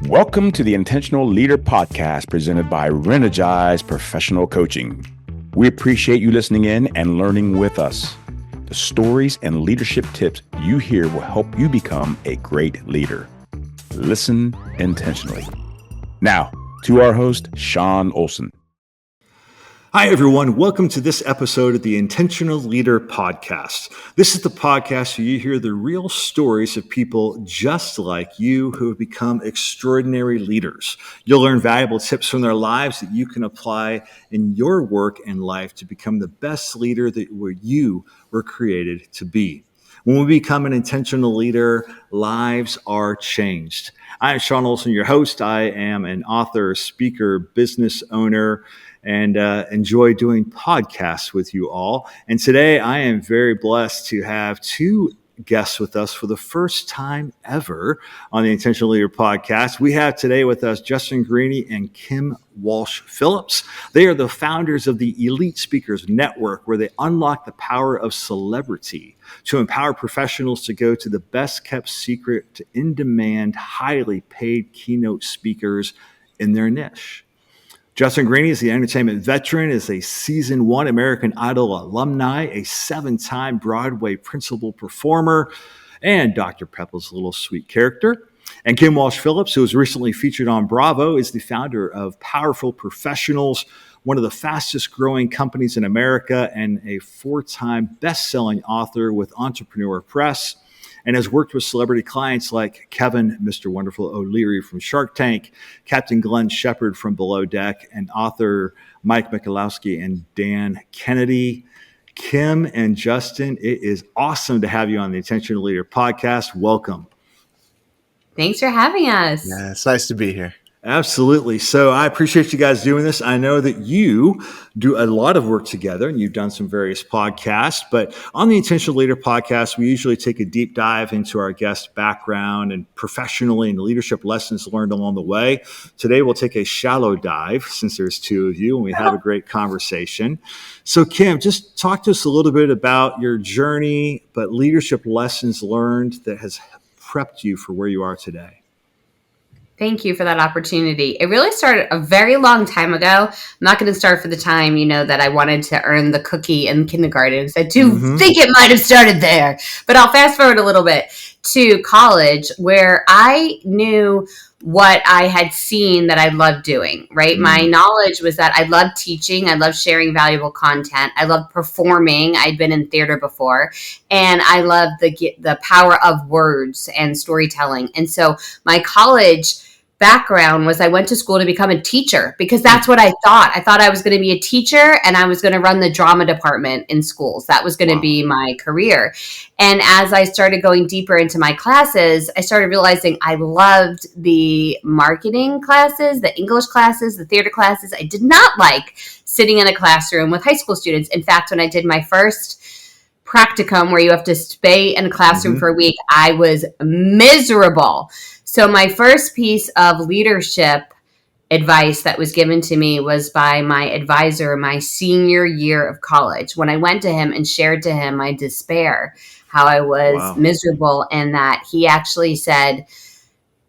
Welcome to the Intentional Leader Podcast presented by Reenergize Professional Coaching. We appreciate you listening in and learning with us. The stories and leadership tips you hear will help you become a great leader. Listen intentionally. Now, to our host, Sean Olson. Hi, everyone. Welcome to this episode of the Intentional Leader Podcast. This is the podcast where you hear the real stories of people just like you who have become extraordinary leaders. You'll learn valuable tips from their lives that you can apply in your work and life to become the best leader that you were created to be. When we become an intentional leader, lives are changed. I'm Sean Olson, your host. I am an author, speaker, business owner, and enjoy doing podcasts with you all. And today I am very blessed to have two guests with us for the first time ever on the Intentional Leader Podcast. We have today with us Justin Guarini and Kim Walsh Phillips. They are the founders of the Elite Speakers Network, where they unlock the power of celebrity to empower professionals to go to the best kept secret to in-demand, highly paid keynote speakers in their niche. Justin Guarini is the entertainment veteran, is a season 1 American Idol alumni, a 7-time Broadway principal performer, and Dr. Pepper's Little Sweet character. And Kim Walsh Phillips, who was recently featured on Bravo, is the founder of Powerful Professionals, one of the fastest growing companies in America, and a 4-time best-selling author with Entrepreneur Press, and has worked with celebrity clients like Kevin, Mr. Wonderful O'Leary from Shark Tank, Captain Glenn Shepard from Below Deck, and author Mike Michalowski and Dan Kennedy. Kim and Justin, it is awesome to have you on the Intentional Leader Podcast. Welcome. Thanks for having us. Yeah, it's nice to be here. Absolutely. So I appreciate you guys doing this. I know that you do a lot of work together and you've done some various podcasts, but on the Intentional Leader Podcast, we usually take a deep dive into our guest background and professionally and leadership lessons learned along the way. Today, we'll take a shallow dive since there's two of you and we have a great conversation. So Kim, just talk to us a little bit about your journey, but leadership lessons learned that has prepped you for where you are today. Thank you for that opportunity. It really started a very long time ago. I'm not going to start for the time, that I wanted to earn the cookie in kindergarten. So I do think it might have started there. But I'll fast forward a little bit to college, where I knew what I had seen that I loved doing, right? My knowledge was that I loved teaching. I loved sharing valuable content. I loved performing. I'd been in theater before. And I loved the power of words and storytelling. And so my college background was I went to school to become a teacher because that's what I thought. I thought I was going to be a teacher and I was going to run the drama department in schools. That was going to be my career. And as I started going deeper into my classes, I started realizing I loved the marketing classes, the English classes, the theater classes. I did not like sitting in a classroom with high school students. In fact, when I did my first practicum where you have to stay in a classroom for a week, I was miserable. So my first piece of leadership advice that was given to me was by my advisor my senior year of college, when I went to him and shared to him my despair, how I was miserable, and that he actually said,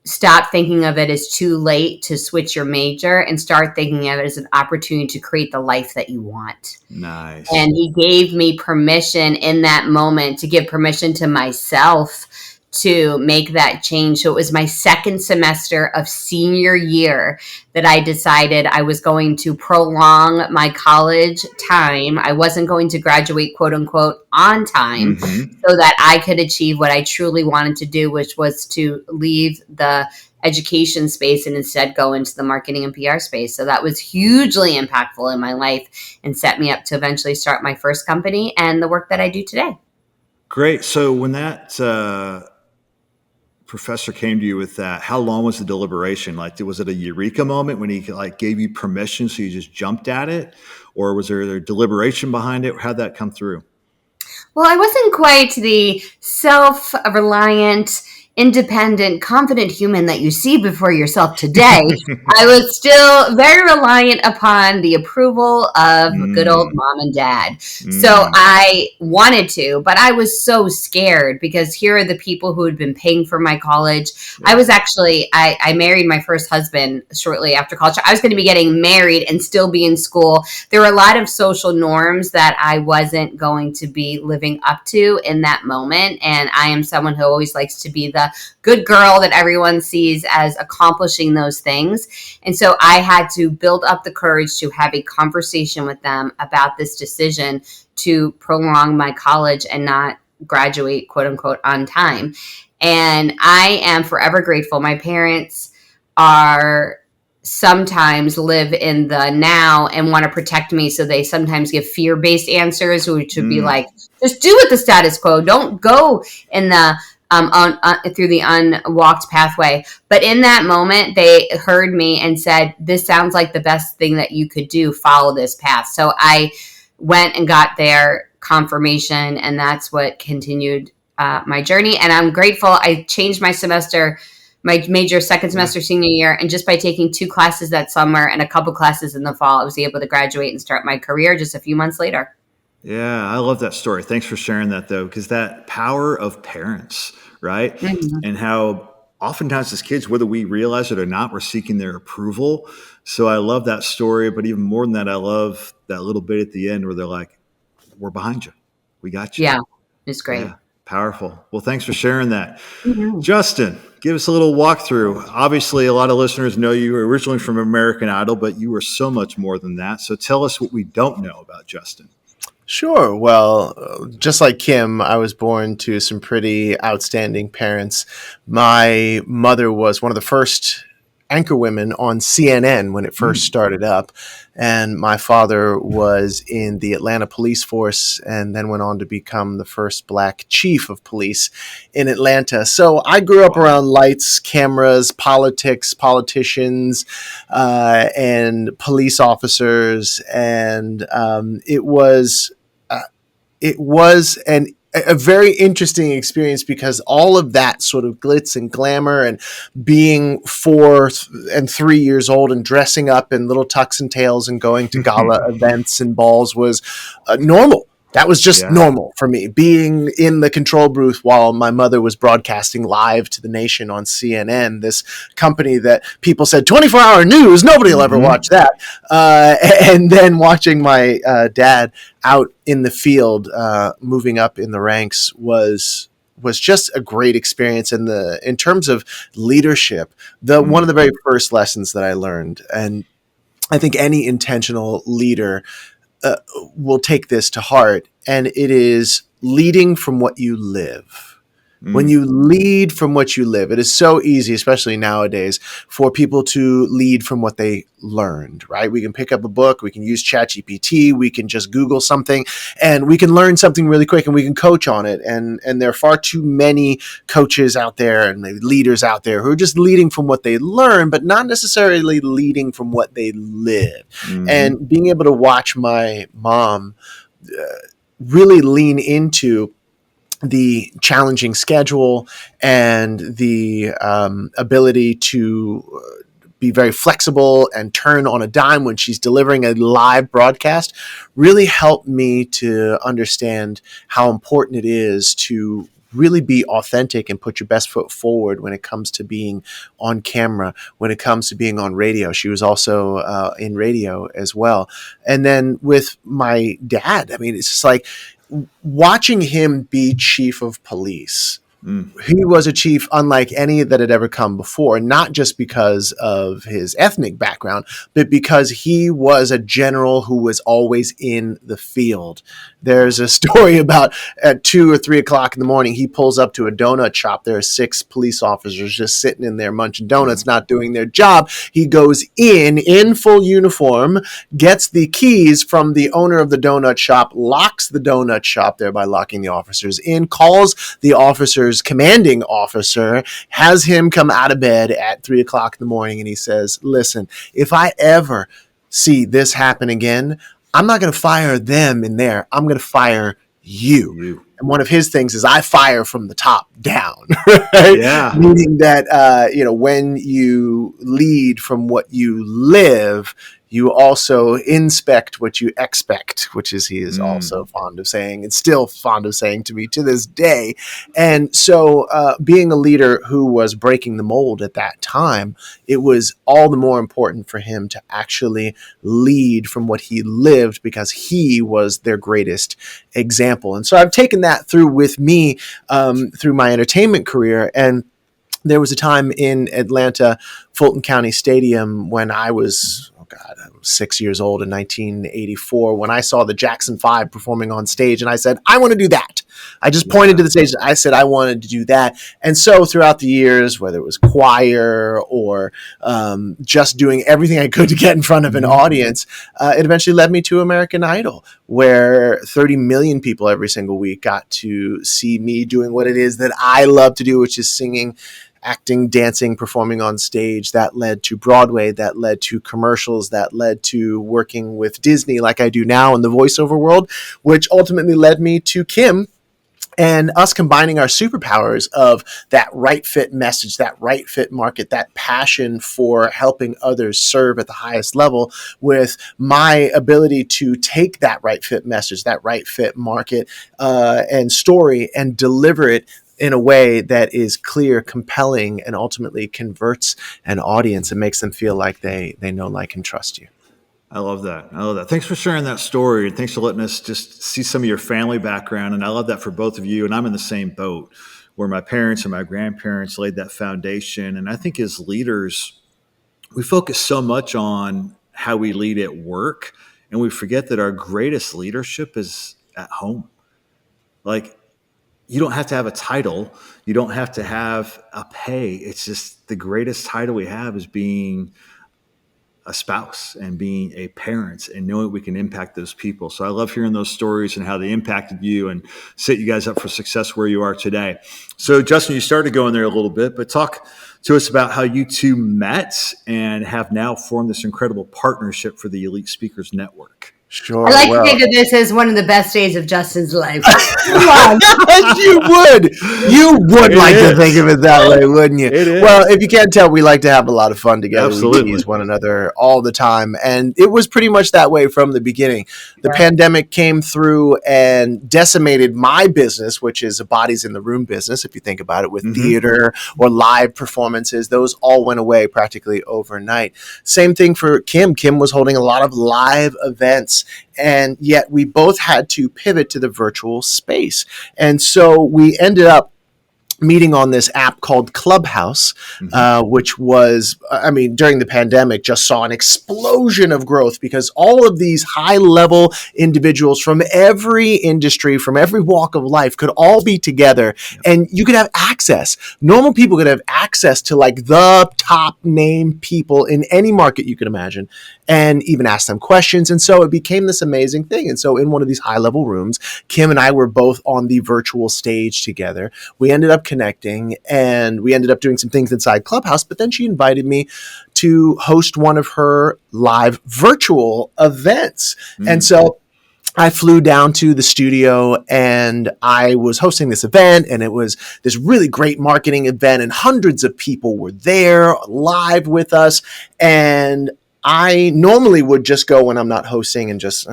stop thinking of it as too late to switch your major and start thinking of it as an opportunity to create the life that you want. Nice. And he gave me permission in that moment to give permission to myself to make that change. So it was my second semester of senior year that I decided I was going to prolong my college time. I wasn't going to graduate, quote unquote, on time so that I could achieve what I truly wanted to do, which was to leave the education space and instead go into the marketing and PR space. So that was hugely impactful in my life and set me up to eventually start my first company and the work that I do today. Great. So when that professor came to you with that, how long was the deliberation? Like, was it a eureka moment when he gave you permission so you just jumped at it? Or was there a deliberation behind it? How'd that come through? Well, I wasn't quite the self-reliant, independent, confident human that you see before yourself today, I was still very reliant upon the approval of good old mom and dad. So I wanted to, but I was so scared because here are the people who had been paying for my college. I was actually, I married my first husband shortly after college. I was going to be getting married and still be in school. There were a lot of social norms that I wasn't going to be living up to in that moment. And I am someone who always likes to be the good girl that everyone sees as accomplishing those things. And so I had to build up the courage to have a conversation with them about this decision to prolong my college and not graduate, quote unquote, on time. And I am forever grateful. My parents are sometimes live in the now and want to protect me. So they sometimes give fear-based answers, which would be like, just do it the status quo. Don't go in the through the unwalked pathway. But in that moment, they heard me and said, this sounds like the best thing that you could do. Follow this path. So I went and got their confirmation, and that's what continued my journey. And I'm grateful. I changed my semester, my major second semester senior year, and just by taking 2 classes that summer and a couple classes in the fall, I was able to graduate and start my career just a few months later. Yeah, I love that story. Thanks for sharing that, though, because that power of parents, right? And how oftentimes as kids, whether we realize it or not, we're seeking their approval. So I love that story. But even more than that, I love that little bit at the end where they're like, we're behind you. We got you. Yeah, it's great. Yeah, powerful. Well, thanks for sharing that. Justin, give us a little walkthrough. Obviously, a lot of listeners know you were originally from American Idol, but you were so much more than that. So tell us what we don't know about Justin. Sure. Well, just like Kim, I was born to some pretty outstanding parents. My mother was one of the first anchor women on CNN when it first started up. And my father was in the Atlanta police force and then went on to become the first Black chief of police in Atlanta. So I grew up around lights, cameras, politics, politicians, and police officers. And it was a very interesting experience because all of that sort of glitz and glamour and being 4 and 3 years old and dressing up in little tux and tails and going to gala events and balls was normal. That was just normal for me, being in the control booth while my mother was broadcasting live to the nation on CNN, this company that people said 24-hour news, nobody will ever watch that. And then watching my dad out in the field, moving up in the ranks was just a great experience. And in terms of leadership, one of the very first lessons that I learned, and I think any intentional leader will take this to heart, and it is leading from what you live. When you lead from what you live, it is so easy, especially nowadays, for people to lead from what they learned, right? We can pick up a book, we can use ChatGPT, we can just Google something, and we can learn something really quick, and we can coach on it. And there are far too many coaches out there and maybe leaders out there who are just leading from what they learn, but not necessarily leading from what they live. And being able to watch my mom really lean into the challenging schedule and the ability to be very flexible and turn on a dime when she's delivering a live broadcast really helped me to understand how important it is to really be authentic and put your best foot forward when it comes to being on camera, when it comes to being on radio. She was also in radio as well. And then with my dad, I mean, it's just like, watching him be chief of police, he was a chief unlike any that had ever come before, not just because of his ethnic background, but because he was a general who was always in the field. There's a story about at 2 or 3 o'clock in the morning, he pulls up to a donut shop. There are 6 police officers just sitting in there munching donuts, not doing their job. He goes in full uniform, gets the keys from the owner of the donut shop, locks the donut shop, thereby locking the officers in, calls the officer's commanding officer, has him come out of bed at 3 o'clock in the morning, and he says, listen, if I ever see this happen again, I'm not going to fire them in there. I'm going to fire you. And one of his things is I fire from the top down, right? Yeah. Meaning that, when you lead from what you live, you also inspect what you expect, which is he is also fond of saying and still fond of saying to me to this day. And so being a leader who was breaking the mold at that time, it was all the more important for him to actually lead from what he lived because he was their greatest example. And so I've taken that through with me through my entertainment career. And there was a time in Atlanta, Fulton County Stadium, when I was, I was 6 years old in 1984, when I saw the Jackson 5 performing on stage, and I said, I want to do that. I just pointed to the stage. I said, I wanted to do that. And so throughout the years, whether it was choir or just doing everything I could to get in front of an audience, it eventually led me to American Idol, where 30 million people every single week got to see me doing what it is that I love to do, which is singing, acting, dancing, performing on stage. That led to Broadway, that led to commercials, that led to working with Disney like I do now in the voiceover world, which ultimately led me to Kim and us combining our superpowers of that right fit message, that right fit market, that passion for helping others serve at the highest level with my ability to take that right fit message, that right fit market and story and deliver it in a way that is clear, compelling, and ultimately converts an audience and makes them feel like they know, like, and trust you. I love that. I love that. Thanks for sharing that story. And thanks for letting us just see some of your family background. And I love that for both of you. And I'm in the same boat where my parents and my grandparents laid that foundation. And I think as leaders, we focus so much on how we lead at work, and we forget that our greatest leadership is at home. Like, you don't have to have a title. You don't have to have a pay. It's just the greatest title we have is being a spouse and being a parent and knowing we can impact those people. So I love hearing those stories and how they impacted you and set you guys up for success where you are today. So Justin, you started going there a little bit, but talk to us about how you two met and have now formed this incredible partnership for the Elite Speakers Network. Sure. I like to think of this as one of the best days of Justin's life. You would like to think of it that way, wouldn't you? Well, if you can't tell, we like to have a lot of fun together. Absolutely. We tease one another all the time. And it was pretty much that way from the beginning. The pandemic came through and decimated my business, which is a bodies in the room business, if you think about it, with theater or live performances. Those all went away practically overnight. Same thing for Kim. Kim was holding a lot of live events, and yet we both had to pivot to the virtual space. And so we ended up meeting on this app called Clubhouse, which was, during the pandemic, just saw an explosion of growth because all of these high-level individuals from every industry, from every walk of life could all be together, and you could have access. Normal people could have access to like the top name people in any market you could imagine, and even ask them questions. And so it became this amazing thing. And so in one of these high-level rooms, Kim and I were both on the virtual stage together. We ended up connecting, and we ended up doing some things inside Clubhouse, but then she invited me to host one of her live virtual events. And so I flew down to the studio and I was hosting this event, and it was this really great marketing event, and hundreds of people were there live with us. And I normally would just go when I'm not hosting and just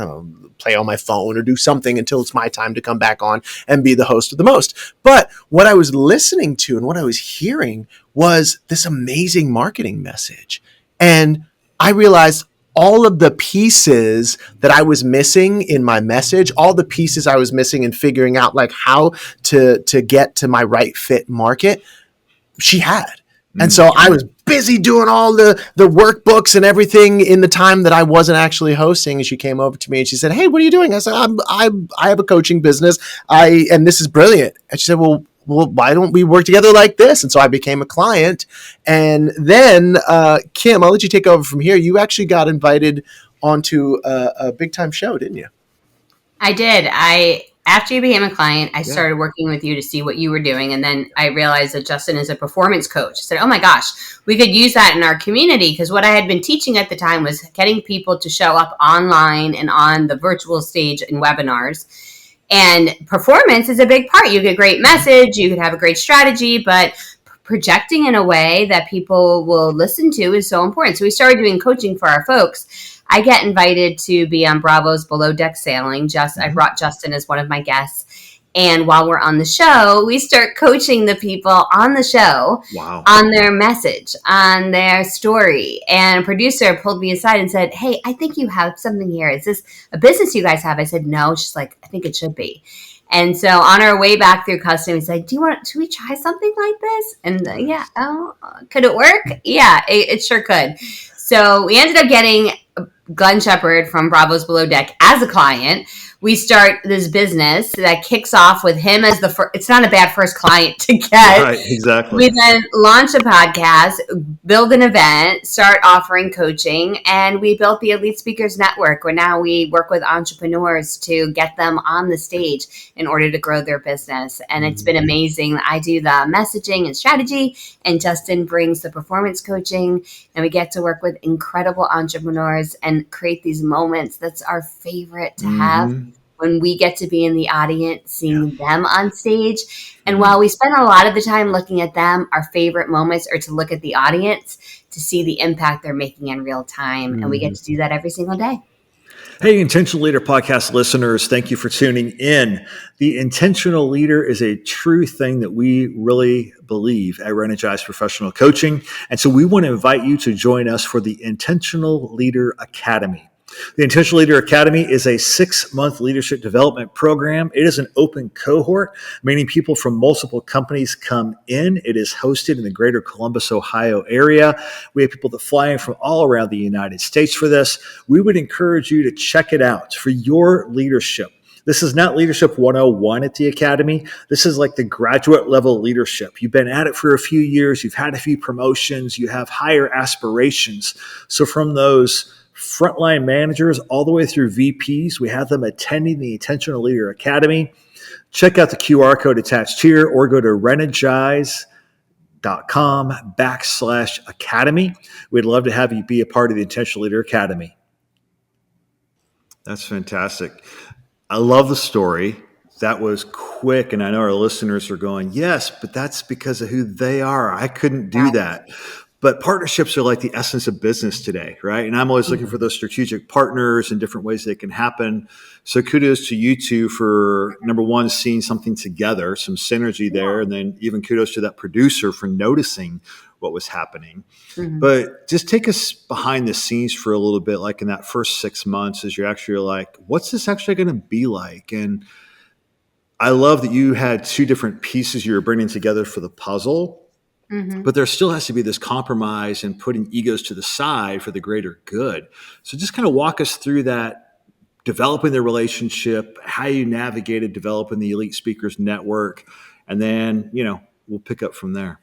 play on my phone or do something until it's my time to come back on and be the host of the most. But what I was listening to and what I was hearing was this amazing marketing message. And I realized all of the pieces that I was missing in my message, all the pieces I was missing in figuring out like how to get to my right fit market, she had. And so I was busy doing all the workbooks and everything in the time that I wasn't actually hosting. And she came over to me and she said, "Hey, what are you doing?" I said, I have a coaching business. And this is brilliant. And she said, well, why don't we work together like this? And so I became a client. And then, Kim, I'll let you take over from here. You actually got invited onto a big time show, didn't you? I did. After you became a client, I started working with you to see what you were doing. And then I realized that Justin is a performance coach. I said, oh my gosh, we could use that in our community. Because what I had been teaching at the time was getting people to show up online and on the virtual stage in webinars. And performance is a big part. You get a great message, you could have a great strategy, but projecting in a way that people will listen to is so important. So we started doing coaching for our folks. I get invited to be on Bravo's Below Deck Sailing. I brought Justin as one of my guests. And while we're on the show, we start coaching the people on the show on their message, on their story. And a producer pulled me aside and said, "Hey, I think you have something here. Is this a business you guys have?" I said, "No." She's like, "I think it should be." And so on our way back through custom, we said, "Do we try something like this?" And could it work? Yeah, it sure could. So we ended up getting Glenn Shepard from Bravo's Below Deck as a client. We start this business that kicks off with him as the first. It's not a bad first client to get. Right, exactly. We then launch a podcast, build an event, start offering coaching, and we built the Elite Speakers Network, where now we work with entrepreneurs to get them on the stage in order to grow their business. And it's been amazing. I do the messaging and strategy, and Justin brings the performance coaching, and we get to work with incredible entrepreneurs and create these moments. That's our favorite to have. When we get to be in the audience, seeing them on stage. And while we spend a lot of the time looking at them, our favorite moments are to look at the audience to see the impact they're making in real time. And we get to do that every single day. Hey, Intentional Leader podcast listeners, thank you for tuning in. The intentional leader is a true thing that we really believe at Re-Energize Professional Coaching. And so we want to invite you to join us for the Intentional Leader Academy. The Intentional Leader Academy is a 6-month leadership development program. It is an open cohort, meaning people from multiple companies come in. It is hosted in the greater Columbus, Ohio area. We have people that fly in from all around the United States for this. We would encourage you to check it out for your leadership. This is not Leadership 101 at the Academy. This is like the graduate level leadership. You've been at it for a few years. You've had a few promotions. You have higher aspirations. So from those frontline managers all the way through VPs, we have them attending the Intentional Leader Academy. Check out the QR code attached here or go to reenergize.com/academy. We'd love to have you be a part of the Intentional Leader Academy. That's fantastic. I love the story. That was quick. And I know our listeners are going, yes, but that's because of who they are. I couldn't do that. But partnerships are like the essence of business today, right? And I'm always looking for those strategic partners and different ways they can happen. So kudos to you two for, number one, seeing something together, some synergy there. And then even kudos to that producer for noticing what was happening. But just take us behind the scenes for a little bit, like in that first 6 months, as you're actually like, what's this actually going to be like? And I love that you had two different pieces you were bringing together for the puzzle. But there still has to be this compromise and putting egos to the side for the greater good. So just kind of walk us through that, developing the relationship, how you navigated developing the Elite Speakers Network, and then, we'll pick up from there.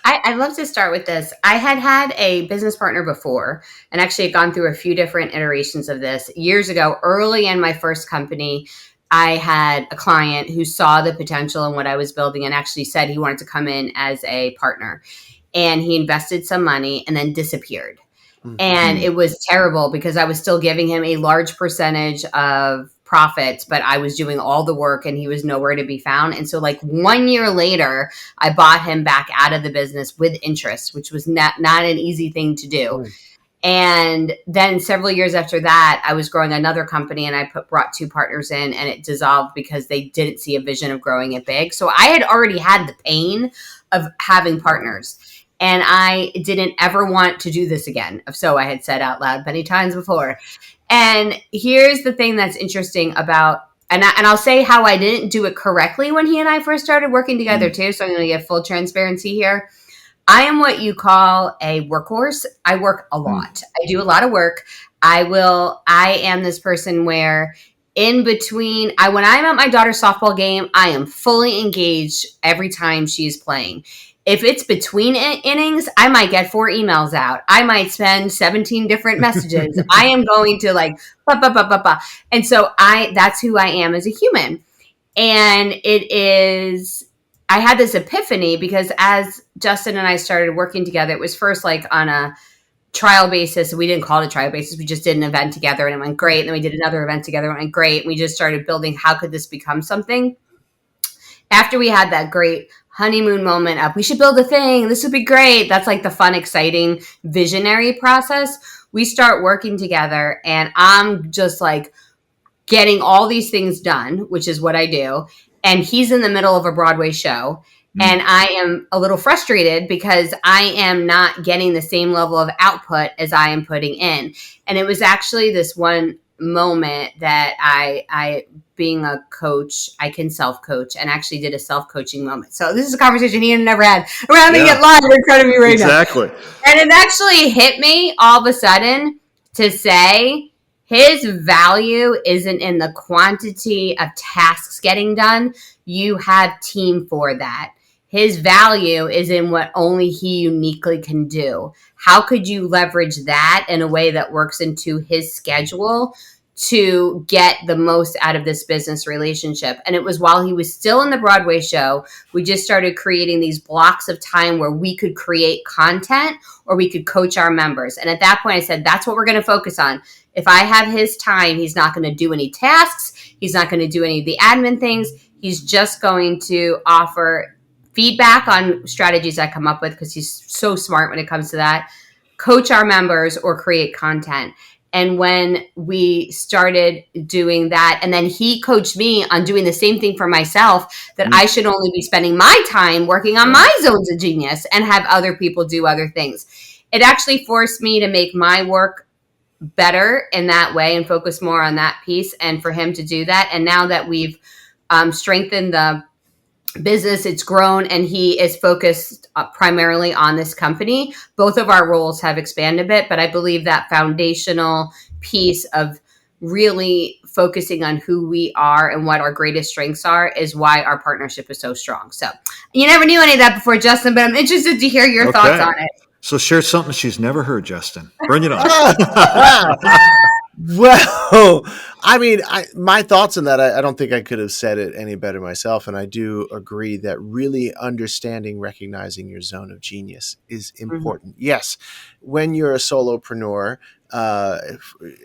I'd love to start with this. I had a business partner before and actually had gone through a few different iterations of this. Years ago, early in my first company, I had a client who saw the potential in what I was building and actually said he wanted to come in as a partner. And he invested some money and then disappeared. And it was terrible because I was still giving him a large percentage of profits, but I was doing all the work and he was nowhere to be found. And so 1 year later, I bought him back out of the business with interest, which was not an easy thing to do. And then several years after that, I was growing another company and I brought two partners in and it dissolved because they didn't see a vision of growing it big. So I had already had the pain of having partners and I didn't ever want to do this again. So I had said out loud many times before. And here's the thing that's interesting about, and I'll say how I didn't do it correctly when he and I first started working together too. So I'm going to give full transparency here. I am what you call a workhorse. I work a lot. I do a lot of work. I am this person where in between, when I'm at my daughter's softball game, I am fully engaged every time she's playing. If it's between innings, I might get 4 emails out. I might send 17 different messages. I am going to bah, bah, bah, bah, bah. And so that's who I am as a human. And I had this epiphany because as Justin and I started working together, it was first on a trial basis. We didn't call it a trial basis. We just did an event together and it went great. And then we did another event together and it went great. And we just started building, how could this become something? After we had that great honeymoon moment of, we should build a thing, this would be great. That's like the fun, exciting, visionary process. We start working together and I'm just like getting all these things done, which is what I do. And he's in the middle of a Broadway show. And I am a little frustrated because I am not getting the same level of output as I am putting in. And it was actually this one moment that I being a coach, I can self-coach, and actually did a self-coaching moment. So this is a conversation he had never had. We're having it live in front of me right now. Exactly. And it actually hit me all of a sudden to say, his value isn't in the quantity of tasks getting done. You have team for that. His value is in what only he uniquely can do. How could you leverage that in a way that works into his schedule to get the most out of this business relationship? And it was while he was still in the Broadway show, we just started creating these blocks of time where we could create content or we could coach our members. And at that point I said, that's what we're going to focus on. If I have his time, he's not going to do any tasks. He's not going to do any of the admin things. He's just going to offer feedback on strategies I come up with, because he's so smart when it comes to that, coach our members, or create content. And when we started doing that, and then he coached me on doing the same thing for myself, that I should only be spending my time working on my zones of genius and have other people do other things. It actually forced me to make my work better in that way and focus more on that piece, and for him to do that. And now that we've strengthened the business, it's grown, and he is focused primarily on this company, both of our roles have expanded a bit, but I believe that foundational piece of really focusing on who we are and what our greatest strengths are is why our partnership is so strong. So you never knew any of that before, Justin, but I'm interested to hear your thoughts on it. So share something she's never heard, Justin. Bring it on. Well, I mean, my thoughts on that, I don't think I could have said it any better myself. And I do agree that really understanding, recognizing your zone of genius is important. Yes, when you're a solopreneur,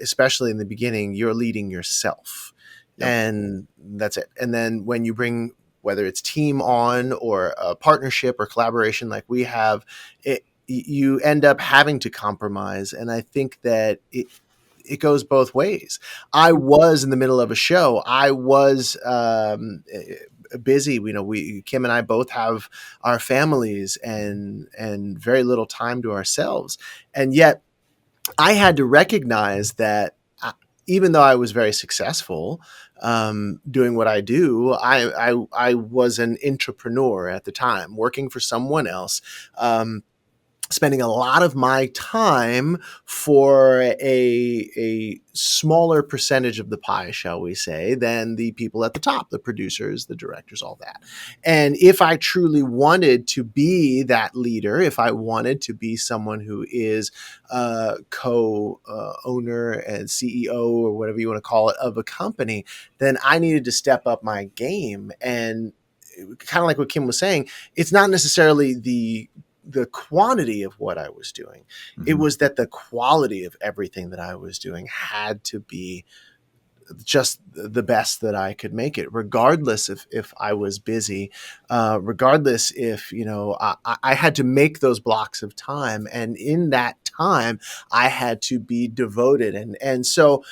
especially in the beginning, you're leading yourself. And that's it. And then when you bring, whether it's team on or a partnership or collaboration like we have, you end up having to compromise. And I think that it goes both ways. I was in the middle of a show. I was busy. You know, Kim and I both have our families and very little time to ourselves. And yet I had to recognize that even though I was very successful doing what I do, I was an entrepreneur at the time, working for someone else, spending a lot of my time for a smaller percentage of the pie, shall we say, than the people at the top, the producers, the directors, all that. And if I truly wanted to be that leader, if I wanted to be someone who is co-owner and CEO or whatever you want to call it of a company, then I needed to step up my game. And kind of like what Kim was saying, it's not necessarily the quantity of what I was doing. It was that the quality of everything that I was doing had to be just the best that I could make it, regardless if I was busy, regardless if, you know, I had to make those blocks of time. And in that time, I had to be devoted. And so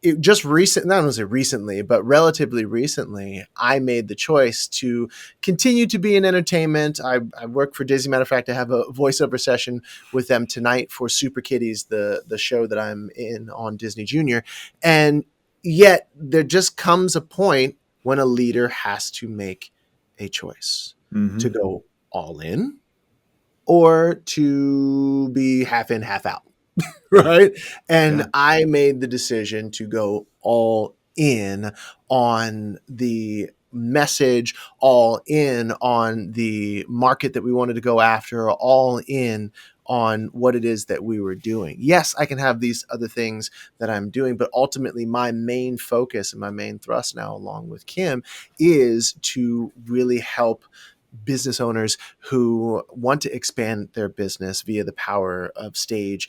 it just not only recently, but relatively recently, I made the choice to continue to be in entertainment. I work for Disney. Matter of fact, I have a voiceover session with them tonight for Super Kitties, the show that I'm in on Disney Junior. And yet there just comes a point when a leader has to make a choice to go all in or to be half in, half out. Right. And I made the decision to go all in on the message, all in on the market that we wanted to go after, all in on what it is that we were doing. Yes, I can have these other things that I'm doing, but ultimately my main focus and my main thrust now, along with Kim, is to really help business owners who want to expand their business via the power of stage,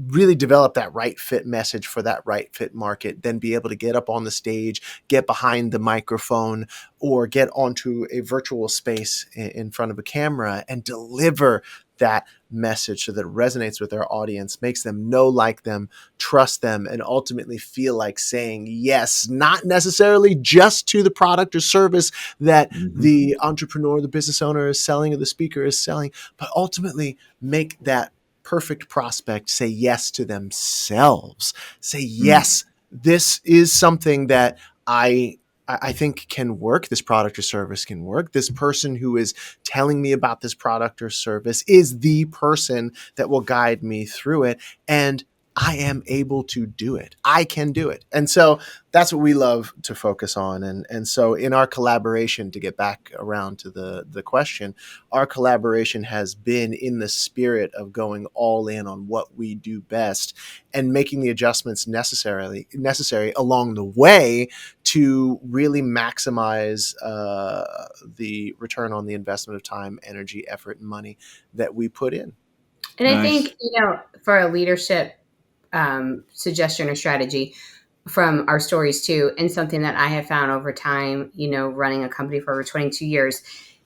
really develop that right fit message for that right fit market, then be able to get up on the stage, get behind the microphone, or get onto a virtual space in front of a camera and deliver that message so that it resonates with their audience, makes them know, like them, trust them, and ultimately feel like saying yes, not necessarily just to the product or service that the entrepreneur, the business owner is selling or the speaker is selling, but ultimately make that perfect prospect say yes to themselves. Say, yes, this is something that I think can work. This product or service can work. This person who is telling me about this product or service is the person that will guide me through it. And I am able to do it. I can do it. And so that's what we love to focus on. And so in our collaboration, to get back around to the question, our collaboration has been in the spirit of going all in on what we do best and making the adjustments necessary along the way to really maximize the return on the investment of time, energy, effort, and money that we put in. And I think, for a leadership suggestion or strategy from our stories too, and something that I have found over time, running a company for over 22 years,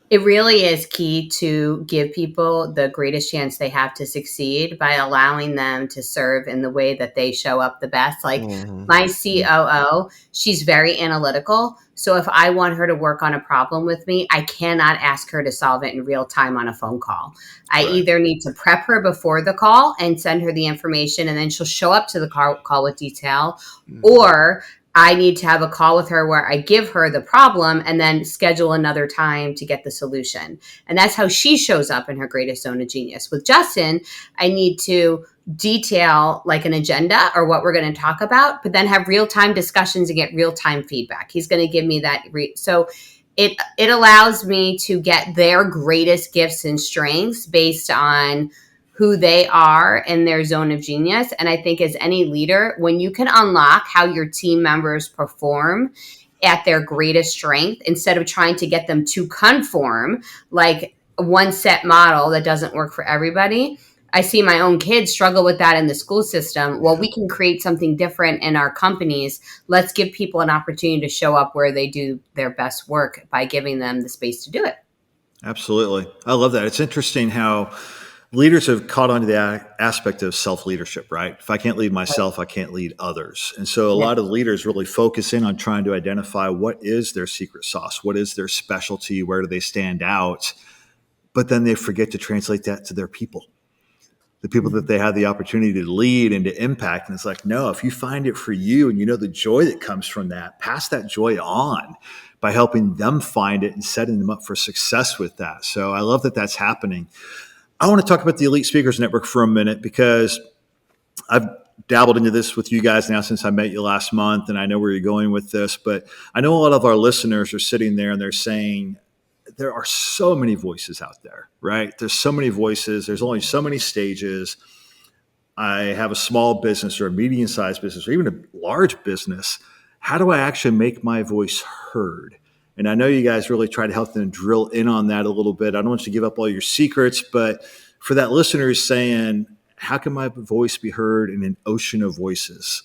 it really is key to give people the greatest chance they have to succeed by allowing them to serve in the way that they show up the best. Like my COO, she's very analytical. So if I want her to work on a problem with me, I cannot ask her to solve it in real time on a phone call. I either need to prep her before the call and send her the information, and then she'll show up to the call with detail, or I need to have a call with her where I give her the problem and then schedule another time to get the solution. And that's how she shows up in her greatest zone of genius. With Justin, I need to detail like an agenda or what we're going to talk about, but then have real-time discussions and get real-time feedback. He's going to give me that. So it allows me to get their greatest gifts and strengths based on who they are in their zone of genius. And I think as any leader, when you can unlock how your team members perform at their greatest strength, instead of trying to get them to conform like a one set model that doesn't work for everybody. I see my own kids struggle with that in the school system. Well, we can create something different in our companies. Let's give people an opportunity to show up where they do their best work by giving them the space to do it. Absolutely. I love that. It's interesting how leaders have caught on to the aspect of self-leadership, right? If I can't lead myself, I can't lead others. And so a lot of leaders really focus in on trying to identify what is their secret sauce, what is their specialty, where do they stand out, but then they forget to translate that to their people, the people that they have the opportunity to lead and to impact. And it's like, no, if you find it for you and you know the joy that comes from that, pass that joy on by helping them find it and setting them up for success with that. So I love that that's happening. I want to talk about the Elite Speakers Network for a minute because I've dabbled into this with you guys now since I met you last month, and I know where you're going with this. But I know a lot of our listeners are sitting there and they're saying, there are so many voices out there, right? There's so many voices. There's only so many stages. I have a small business or a medium-sized business or even a large business. How do I actually make my voice heard? And I know you guys really try to help them drill in on that a little bit. I don't want you to give up all your secrets, but for that listener who's saying, how can my voice be heard in an ocean of voices?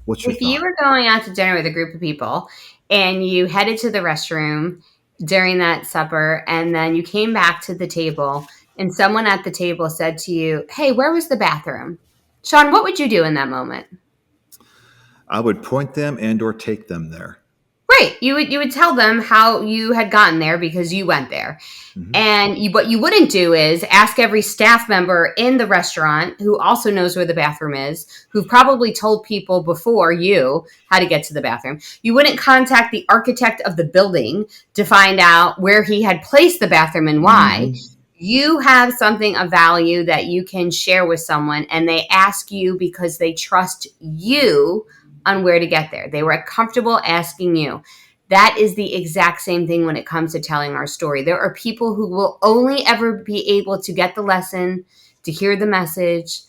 What's your thought? If you were going out to dinner with a group of people and you headed to the restroom during that supper and then you came back to the table and someone at the table said to you, hey, where was the bathroom? Sean, what would you do in that moment? I would point them and or take them there. Right. You would tell them how you had gotten there because you went there. Mm-hmm. And what you wouldn't do is ask every staff member in the restaurant who also knows where the bathroom is, who probably told people before you how to get to the bathroom. You wouldn't contact the architect of the building to find out where he had placed the bathroom and why. Mm-hmm. You have something of value that you can share with someone, and they ask you because they trust you on where to get there. They were comfortable asking you. That is the exact same thing when it comes to telling our story. There are people who will only ever be able to get the lesson, to hear the message,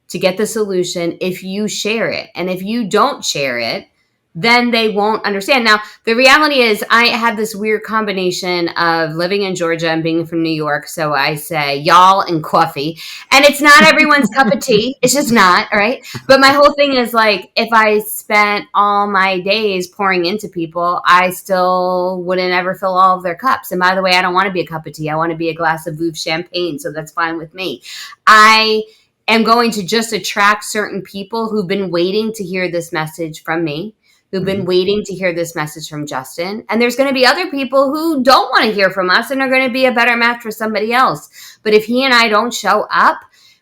to get the solution if you share it. And if you don't share it, then they won't understand. Now, the reality is I have this weird combination of living in Georgia and being from New York. So I say y'all and coffee. And it's not everyone's cup of tea. It's just not, right? But my whole thing is like, if I spent all my days pouring into people, I still wouldn't ever fill all of their cups. And by the way, I don't want to be a cup of tea. I want to be a glass of Veuve champagne. So that's fine with me. I am going to just attract certain people who've been waiting to hear this message from me, who've been waiting to hear this message from Justin. And there's going to be other people who don't want to hear from us and are going to be a better match for somebody else. But if he and I don't show up,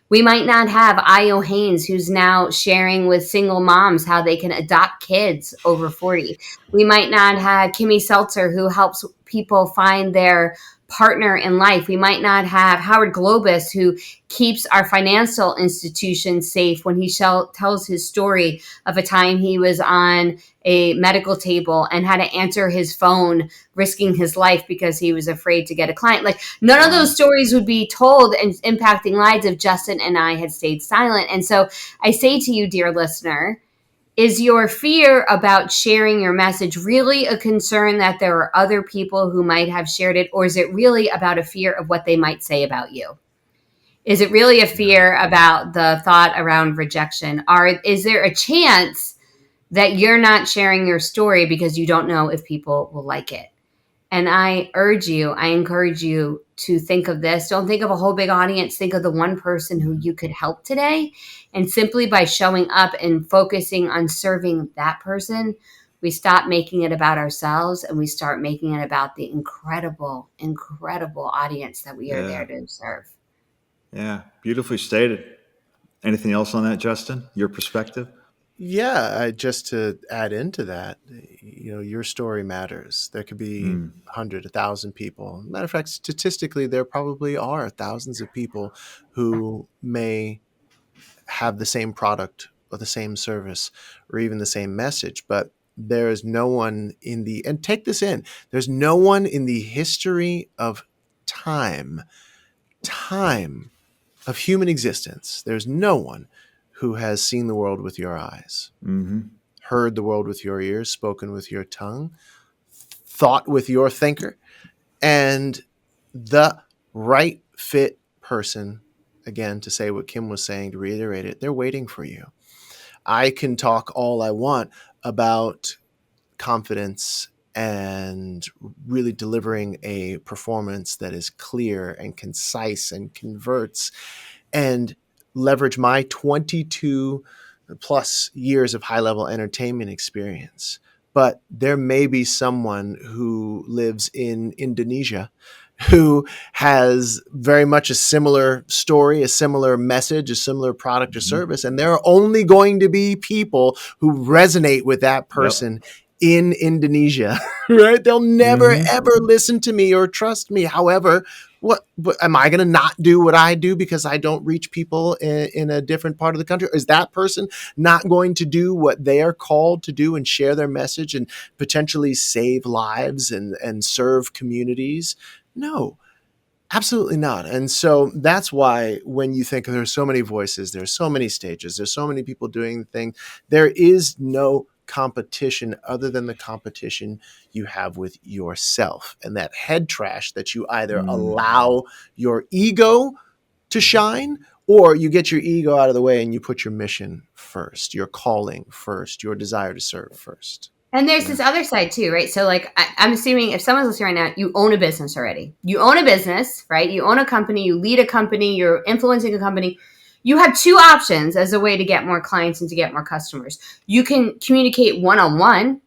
we might not have Io Haynes, who's now sharing with single moms how they can adopt kids over 40. We might not have Kimmy Seltzer, who helps people find their partner in life. We might not have Howard Globus, who keeps our financial institutions safe when he tells his story of a time he was on a medical table and had to answer his phone, risking his life because he was afraid to get a client. Like, none of those stories would be told and impacting lives if Justin and I had stayed silent. And so I say to you, dear listener, is your fear about sharing your message really a concern that there are other people who might have shared it? Or is it really about a fear of what they might say about you? Is it really a fear about the thought around rejection? Or is there a chance that you're not sharing your story because you don't know if people will like it? And I encourage you to think of this. Don't think of a whole big audience. Think of the one person who you could help today. And simply by showing up and focusing on serving that person, we stop making it about ourselves and we start making it about the incredible, incredible audience that we are there to serve. Yeah, beautifully stated. Anything else on that, Justin? Your perspective? Yeah, just to add into that, your story matters. There could be 100, 1,000 people. Matter of fact, statistically, there probably are thousands of people who may have the same product or the same service or even the same message, but there is no one and take this in, there's no one in the history of time of human existence, there's no one who has seen the world with your eyes, heard the world with your ears, spoken with your tongue, thought with your thinker, and the right fit person, again, to say what Kim was saying, to reiterate it, they're waiting for you. I can talk all I want about confidence and really delivering a performance that is clear and concise and converts, and leverage my 22 plus years of high-level entertainment experience. But there may be someone who lives in Indonesia who has very much a similar story, a similar message, a similar product or service. And there are only going to be people who resonate with that person in Indonesia, right? They'll never, ever listen to me or trust me. However, what am I going to not do what I do because I don't reach people in a different part of the country? Is that person not going to do what they are called to do and share their message and potentially save lives and serve communities? No, absolutely not. And so that's why when you think there's so many voices, there's so many stages, there's so many people doing things, there is no competition other than the competition you have with yourself and that head trash that you either allow your ego to shine, or you get your ego out of the way and you put your mission first, your calling first, your desire to serve first. And there's this other side too, right? So like, I'm assuming if someone's listening right now, you own a business already. You own a business, right? You own a company, you lead a company, you're influencing a company. You have two options as a way to get more clients and to get more customers. You can communicate one-on-one,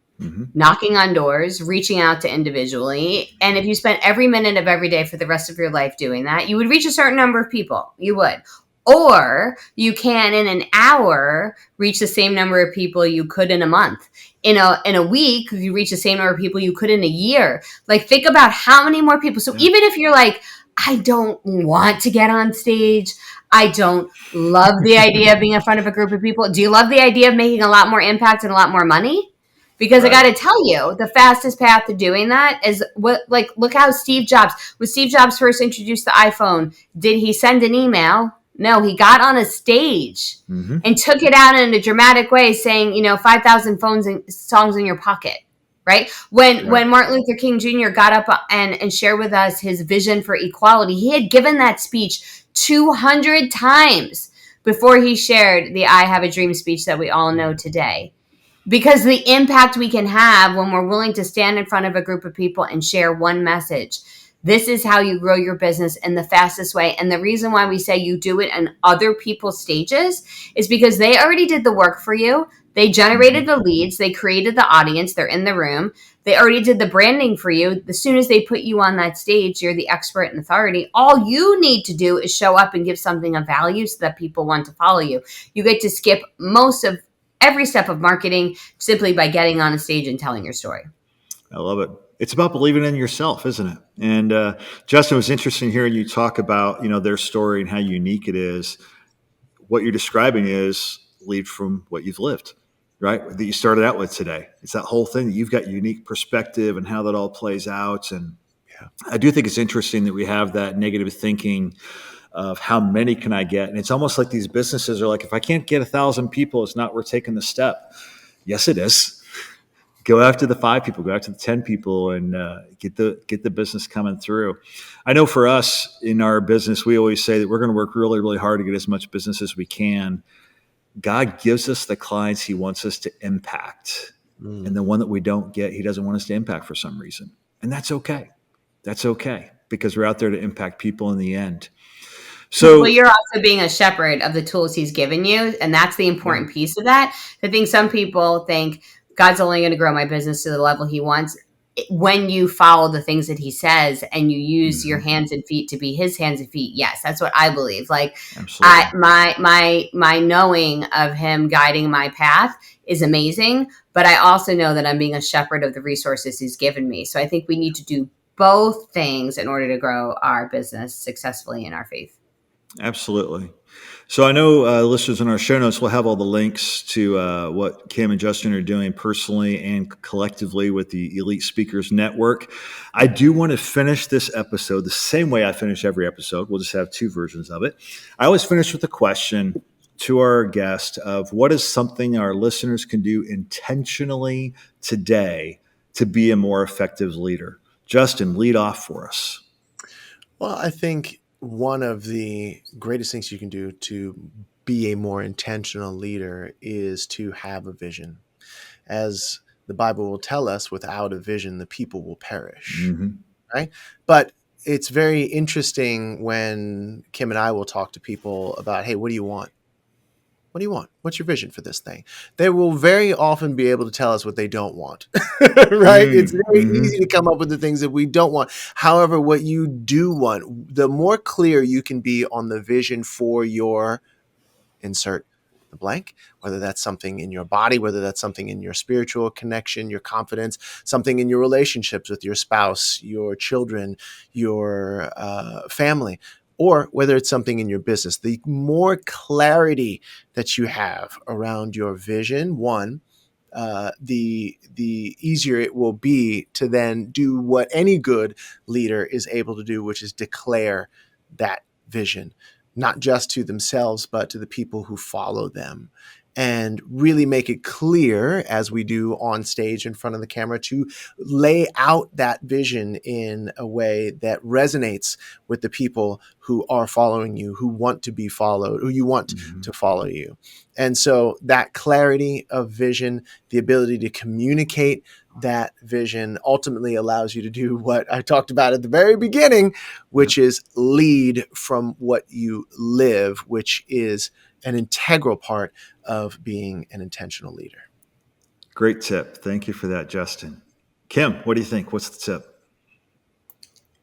knocking on doors, reaching out to individually. And if you spent every minute of every day for the rest of your life doing that, you would reach a certain number of people. You would. Or you can, in an hour, reach the same number of people you could in a month. In a week, you reach the same number of people you could in a year. Like, think about how many more people. So even if you're like, I don't want to get on stage, I don't love the idea of being in front of a group of people. Do you love the idea of making a lot more impact and a lot more money? Because I got to tell you, the fastest path to doing that is look how Steve Jobs, when Steve Jobs first introduced the iPhone, did he send an email? No, he got on a stage Mm-hmm. and took it out in a dramatic way, saying, 5,000 phones and songs in your pocket. Right. When Martin Luther King Jr. got up and shared with us his vision for equality, he had given that speech 200 times before he shared the I Have a Dream speech that we all know today. Because the impact we can have when we're willing to stand in front of a group of people and share one message. This is how you grow your business in the fastest way. And the reason why we say you do it in other people's stages is because they already did the work for you. They generated the leads. They created the audience. They're in the room. They already did the branding for you. As soon as they put you on that stage, you're the expert and authority. All you need to do is show up and give something of value so that people want to follow you. You get to skip most of every step of marketing simply by getting on a stage and telling your story. I love it. It's about believing in yourself, isn't it? And Justin, it was interesting hearing you talk about, their story and how unique it is. What you're describing is lead from what you've lived, right? That you started out with today. It's that whole thing that you've got unique perspective and how that all plays out. And I do think it's interesting that we have that negative thinking of how many can I get? And it's almost like these businesses are like, if I can't get 1,000 people, it's not worth taking the step. Yes, it is. Go after the 5 people, go after the 10 people, and get the business coming through. I know for us in our business, we always say that we're going to work really, really hard to get as much business as we can. God gives us the clients He wants us to impact, and the one that we don't get, He doesn't want us to impact for some reason, and that's okay. That's okay because we're out there to impact people in the end. So, well, you're also being a shepherd of the tools He's given you, and that's the important piece of that. I think some people think God's only going to grow my business to the level He wants when you follow the things that He says and you use your hands and feet to be His hands and feet. Yes, that's what I believe. Like, my knowing of Him guiding my path is amazing, but I also know that I'm being a shepherd of the resources He's given me. So I think we need to do both things in order to grow our business successfully in our faith. Absolutely. So I know listeners in our show notes will have all the links to what Kim and Justin are doing personally and collectively with the Elite Speakers Network. I do want to finish this episode the same way I finish every episode. We'll just have 2 versions of it. I always finish with a question to our guest of what is something our listeners can do intentionally today to be a more effective leader. Justin, lead off for us. Well, I think one of the greatest things you can do to be a more intentional leader is to have a vision. As the Bible will tell us, without a vision, the people will perish. Right? But it's very interesting when Kim and I will talk to people about, hey, what do you want? What do you want? What's your vision for this thing? They will very often be able to tell us what they don't want, right? It's very easy to come up with the things that we don't want. However, what you do want, the more clear you can be on the vision for your insert the blank, whether that's something in your body, whether that's something in your spiritual connection, your confidence, something in your relationships with your spouse, your children, your family, or whether it's something in your business. The more clarity that you have around your vision, the easier it will be to then do what any good leader is able to do, which is declare that vision, not just to themselves, but to the people who follow them, and really make it clear, as we do on stage in front of the camera, to lay out that vision in a way that resonates with the people who are following you, who want to be followed, who you want to follow you. And so that clarity of vision, the ability to communicate that vision, ultimately allows you to do what I talked about at the very beginning, which is lead from what you live, which is an integral part of being an intentional leader. Great tip. Thank you for that, Justin. Kim, what do you think? What's the tip?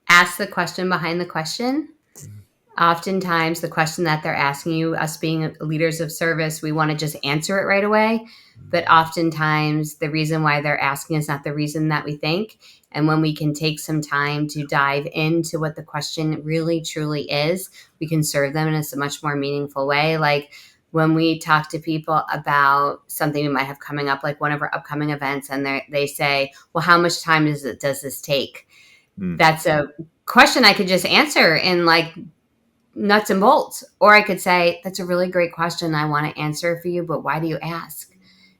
Ask the question behind the question. Oftentimes, the question that they're asking you, us being leaders of service, we want to just answer it right away. But oftentimes, the reason why they're asking is not the reason that we think. And when we can take some time to dive into what the question really, truly is, we can serve them in a much more meaningful way. Like when we talk to people about something we might have coming up, like one of our upcoming events, and they say, well, how much time does this take? That's a question I could just answer in like nuts and bolts. Or I could say, that's a really great question. I want to answer for you, but why do you ask?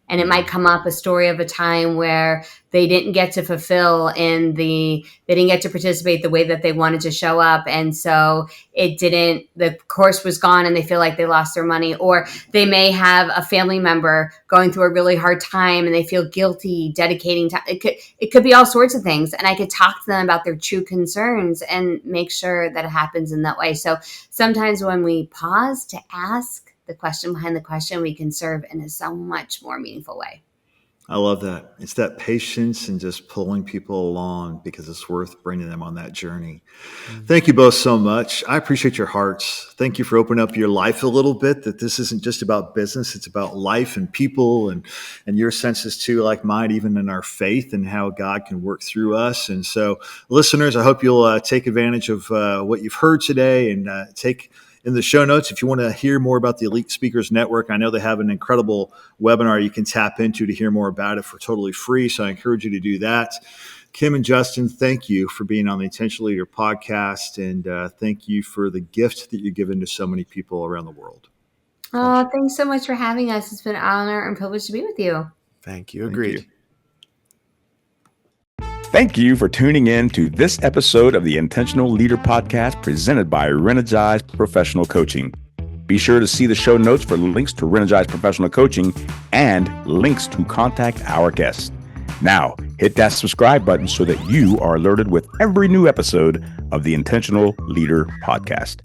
And it might come up a story of a time where they didn't get to they didn't get to participate the way that they wanted to show up. And so the course was gone and they feel like they lost their money. Or they may have a family member going through a really hard time and they feel guilty dedicating time. It could be all sorts of things. And I could talk to them about their true concerns and make sure that it happens in that way. So sometimes when we pause to ask the question behind the question, we can serve in a so much more meaningful way. I love that. It's that patience and just pulling people along because it's worth bringing them on that journey. Mm-hmm. Thank you both so much. I appreciate your hearts. Thank you for opening up your life a little bit, that this isn't just about business. It's about life and people and your senses too, like mine, even in our faith and how God can work through us. And so listeners, I hope you'll take advantage of what you've heard today and take in the show notes, if you want to hear more about the Elite Speakers Network, I know they have an incredible webinar you can tap into to hear more about it for totally free. So I encourage you to do that. Kim and Justin, thank you for being on the Intentional Leader podcast. And thank you for the gift that you've given to so many people around the world. Oh, thanks so much for having us. It's been an honor and privilege to be with you. Thank you. Agreed. Thank you. Thank you for tuning in to this episode of the Intentional Leader Podcast presented by Reenergize Professional Coaching. Be sure to see the show notes for links to Reenergize Professional Coaching and links to contact our guests. Now, hit that subscribe button so that you are alerted with every new episode of the Intentional Leader Podcast.